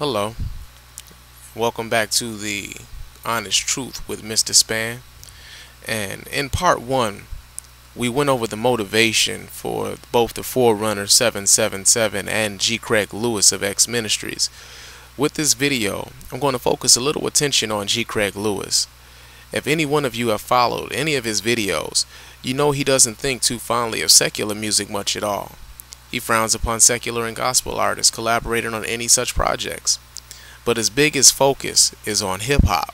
Hello, welcome back to the Honest Truth with Mr. Spann. And in part one, we went over the motivation for both the Forerunner 777 and G. Craige Lewis of X Ministries. With this video, I'm going to focus a little attention on G. Craige Lewis. If any one of you have followed any of his videos, you know he doesn't think too fondly of secular music much at all. He frowns upon secular and gospel artists collaborating on any such projects. But his biggest focus is on hip-hop.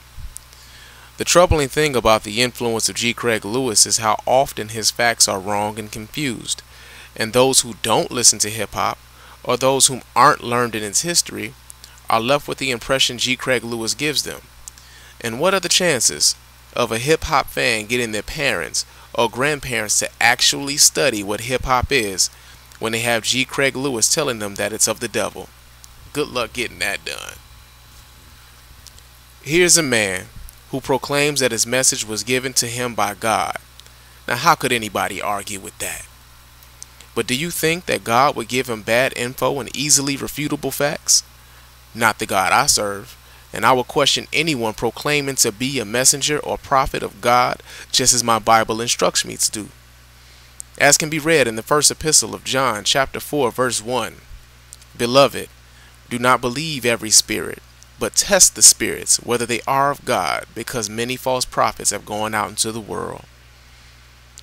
The troubling thing about the influence of G. Craige Lewis is how often his facts are wrong and confused, and those who don't listen to hip-hop, or those whom aren't learned in its history, are left with the impression G. Craige Lewis gives them. And what are the chances of a hip-hop fan getting their parents or grandparents to actually study what hip-hop is when they have G. Craige Lewis telling them that it's of the devil? Good luck getting that done. Here's a man who proclaims that his message was given to him by God. Now, how could anybody argue with that? But do you think that God would give him bad info and easily refutable facts? Not the God I serve, and I will question anyone proclaiming to be a messenger or prophet of God, just as my Bible instructs me to do. As can be read in the first epistle of John, chapter 4, verse 1. Beloved, do not believe every spirit, but test the spirits, whether they are of God, because many false prophets have gone out into the world.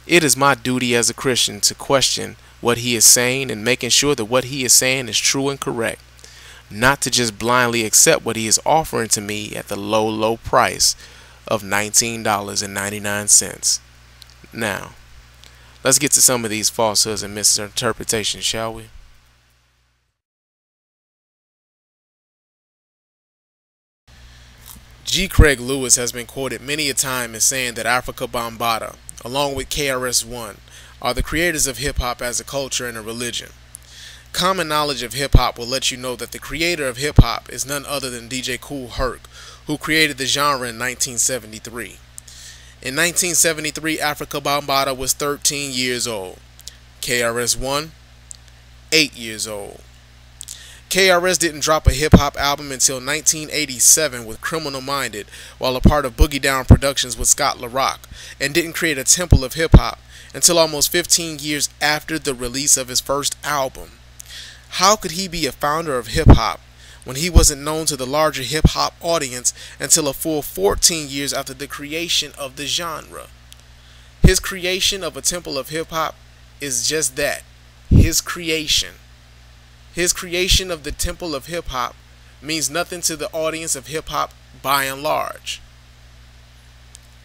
It is my duty as a Christian to question what he is saying and making sure that what he is saying is true and correct, not to just blindly accept what he is offering to me at the low price of $19.99. Now, let's get to some of these falsehoods and misinterpretations, shall we? G. Craige Lewis has been quoted many a time as saying that Afrika Bambaataa, along with KRS-One, are the creators of hip-hop as a culture and a religion. Common knowledge of hip-hop will let you know that the creator of hip-hop is none other than DJ Kool Herc, who created the genre in 1973. In 1973, Afrika Bambaataa was 13 years old. KRS-One, 8 years old. KRS didn't drop a hip-hop album until 1987 with Criminal Minded, while a part of Boogie Down Productions with Scott LaRock, and didn't create a temple of hip-hop until almost 15 years after the release of his first album. How could he be a founder of hip-hop when he wasn't known to the larger hip-hop audience until a full 14 years after the creation of the genre? His creation of a temple of hip-hop is just that, his creation. His creation of the temple of hip-hop means nothing to the audience of hip-hop by and large.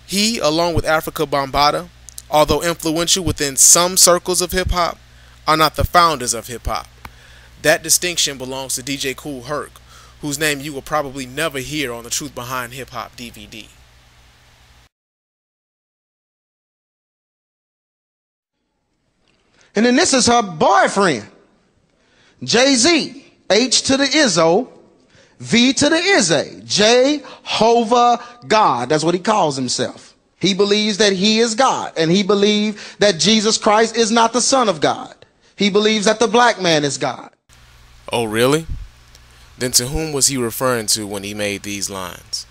He, along with Afrika Bambaataa, although influential within some circles of hip-hop, are not the founders of hip-hop. That distinction belongs to DJ Kool Herc, whose name you will probably never hear on the Truth Behind Hip-Hop DVD. And then this is her boyfriend. Jay-Z, H to the Izzo, V to the Izzy, Jehovah God. That's what he calls himself. He believes that he is God, and he believes that Jesus Christ is not the Son of God. He believes that the black man is God. Oh, really? Then to whom was he referring to when he made these lines?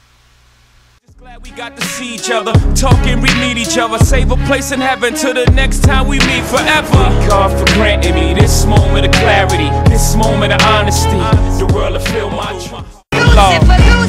Glad we got to see each other, talk and re-meet each other, save a place in heaven till the next time we meet forever. God for granting me this moment of clarity, this moment of honesty. The world will feel my trauma.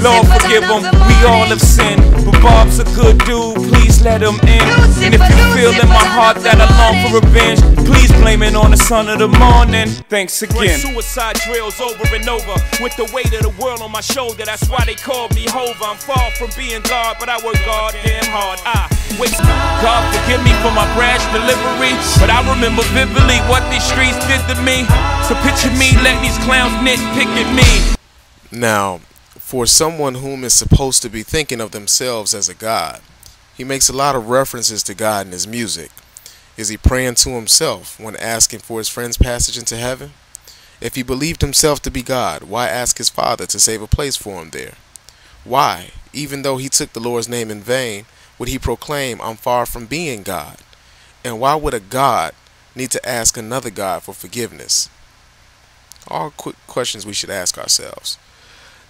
Lord forgive him, we all have sinned, but Bob's a good dude, please let him in. And if you feel in my heart that I long for revenge, please blame it on the son of the morning. Thanks again. Suicide drills over and over, with the weight of the world on my shoulder, that's why they call me Hova. I'm far from being God, but I work goddamn hard. God forgive me for my brash delivery, but I remember vividly what these streets did to me. So picture me letting these clowns nitpick at me. Now, for someone whom is supposed to be thinking of themselves as a God, he makes a lot of references to God in his music. Is he praying to himself when asking for his friend's passage into heaven? If he believed himself to be God, why ask his Father to save a place for him there? Why, even though he took the Lord's name in vain, would he proclaim, I'm far from being God? And why would a God need to ask another God for forgiveness? All quick questions we should ask ourselves.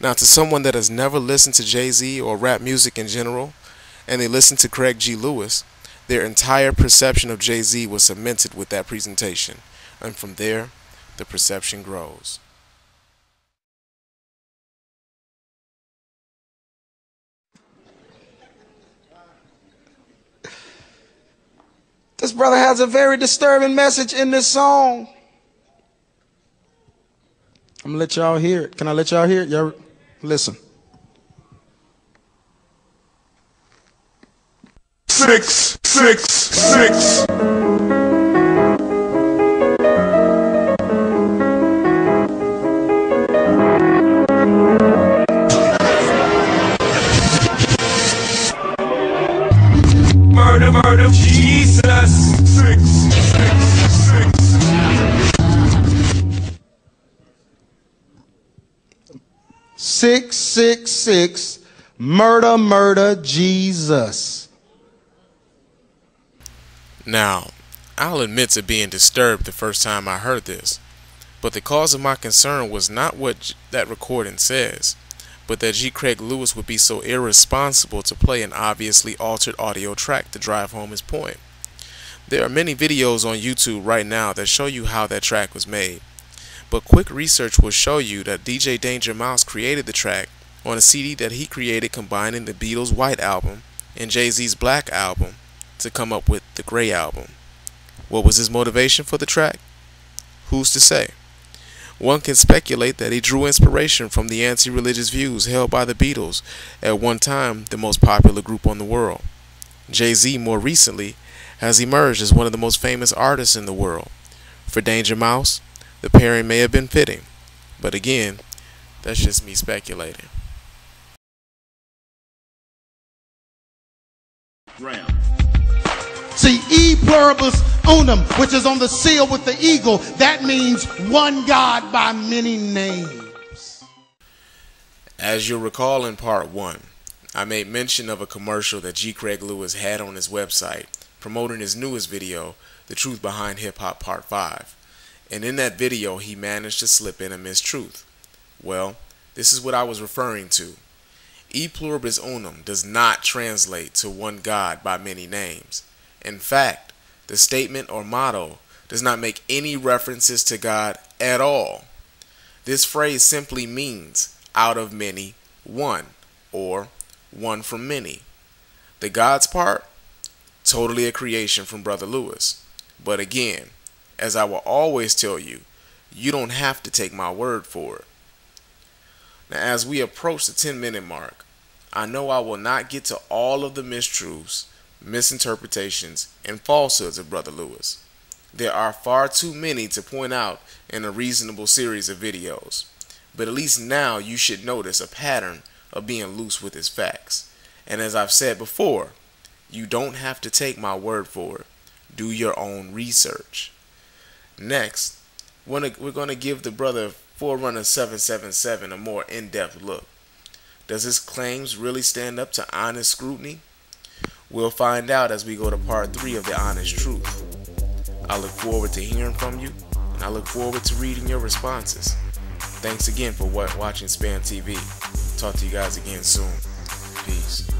Now, to someone that has never listened to Jay-Z or rap music in general, and they listen to Craige G. Lewis, their entire perception of Jay-Z was cemented with that presentation, and from there, the perception grows. This brother has a very disturbing message in this song. I'm gonna let y'all hear it. Can I let y'all hear it? Y'all listen. 666. Murder, murder, Jesus. 666. 666, murder, murder, Jesus. Now, I'll admit to being disturbed the first time I heard this, but the cause of my concern was not what that recording says, but that G. Craige Lewis would be so irresponsible to play an obviously altered audio track to drive home his point. There are many videos on YouTube right now that show you how that track was made, but quick research will show you that DJ Danger Mouse created the track on a CD that he created combining the Beatles' White Album and Jay-Z's Black Album to come up with the Gray Album. What was his motivation for the track? Who's to say? One can speculate that he drew inspiration from the anti-religious views held by the Beatles, at one time the most popular group on the world. Jay-Z more recently has emerged as one of the most famous artists in the world. For Danger Mouse, the pairing may have been fitting, but again, that's just me speculating. See, E pluribus unum, which is on the seal with the eagle, that means one God by many names. As you'll recall in part 1, I made mention of a commercial that G. Craige Lewis had on his website promoting his newest video, The Truth Behind Hip Hop Part 5. And in that video, he managed to slip in a mistruth. Well, this is what I was referring to. E pluribus unum does not translate to one God by many names. In fact, the statement or motto does not make any references to God at all. This phrase simply means out of many, one, or one from many. The God's part, totally a creation from Brother Lewis. But again, as I will always tell you, you don't have to take my word for it. Now, as we approach the 10-minute mark, I know I will not get to all of the mistruths, misinterpretations, and falsehoods of Brother Lewis. There are far too many to point out in a reasonable series of videos, but at least now you should notice a pattern of being loose with his facts. And as I've said before, you don't have to take my word for it. Do your own research. Next, we're going to give the brother Forerunner 777 a more in-depth look. Does his claims really stand up to honest scrutiny? We'll find out as we go to part 3 of The Honest Truth. I look forward to hearing from you, and I look forward to reading your responses. Thanks again for watching Spann TV. Talk to you guys again soon. Peace.